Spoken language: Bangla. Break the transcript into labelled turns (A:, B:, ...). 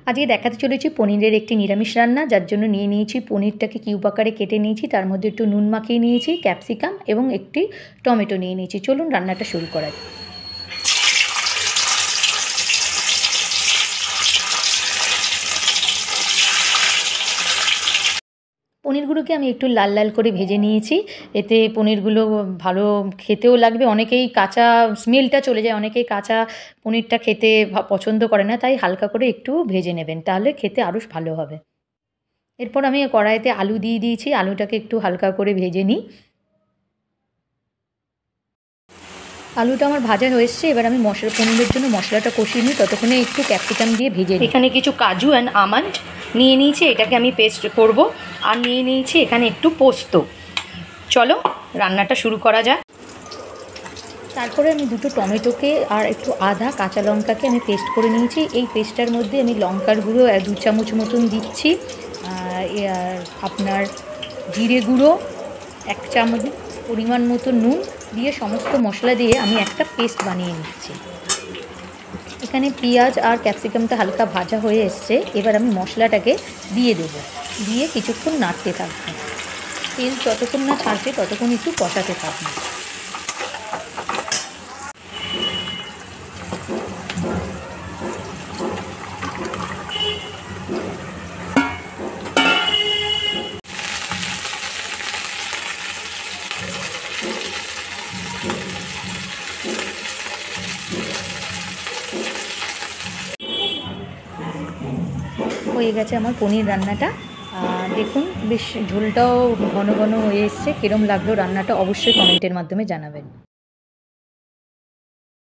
A: আজকে দেখাতে চলেছি পনিরের একটি নিরামিষ রান্না, যার জন্য নিয়ে নিয়েছি পনিরটাকে কিউব আকারে কেটে নিয়েছি, তার মধ্যে একটু নুন মাখিয়ে নিয়েছি, ক্যাপসিকাম এবং একটি টমেটো নিয়ে নিয়েছি। চলুন রান্নাটা শুরু করা যাক। পনিরগুলোকে আমি একটু লাল লাল করে ভেজে নিয়েছি, এতে পনিরগুলো ভালো খেতেও লাগবে। অনেকেই কাঁচা স্মেলটা চলে যায়, অনেকেই কাঁচা পনিরটা খেতে পছন্দ করে না, তাই হালকা করে একটু ভেজে নেবেন, তাহলে খেতে আরও ভালো হবে। এরপর আমি কড়াইতে আলু দিয়ে দিয়েছি, আলুটাকে একটু হালকা করে ভেজে নিই। আলুটা আমার ভাজা হয়ে এসছে, এবার আমি পনিরের জন্য মশলাটা কষিয়ে নিই, ততক্ষণে একটু ক্যাপসিকাম দিয়ে ভেজে নিই। এখানে কিছু কাজু অ্যান্ড আমন্ড নিয়ে নিয়েছি, এটাকে আমি পেস্ট করব। আর নিয়ে নিয়েছি এখানে একটু পোস্ত। চলো রান্নাটা শুরু করা যাক। তারপরে আমি দুটো টমেটোকে আর একটু আধা কাঁচা লঙ্কাকে আমি পেস্ট করে নিয়েছি। এই পেস্টটার মধ্যে আমি লঙ্কার গুঁড়ো 2 চামচ মতন দিচ্ছি, আর আপনার জিরে গুঁড়ো 1 চামচ, পরিমাণ মতো নুন দিয়ে সমস্ত মশলা দিয়ে আমি একটা পেস্ট বানিয়ে নিচ্ছি। এখানে পেঁয়াজ আর ক্যাপসিকামটা হালকা ভাজা হয়ে এসছে, এবার আমি মশলাটাকে দিয়ে দেবো, দিয়ে কিছুক্ষণ নাড়তে থাকবো। তেল যতক্ষণ না ছাড়ছে ততক্ষণ একটু কষাতে থাকবো। হয়ে গেছে আমার পনির রান্নাটা। দেখুন বেশ ঝোলটাও ঘন ঘন হয়ে এসছে। কীরকম লাগলো রান্নাটা অবশ্যই কমেন্টের মাধ্যমে জানাবেন।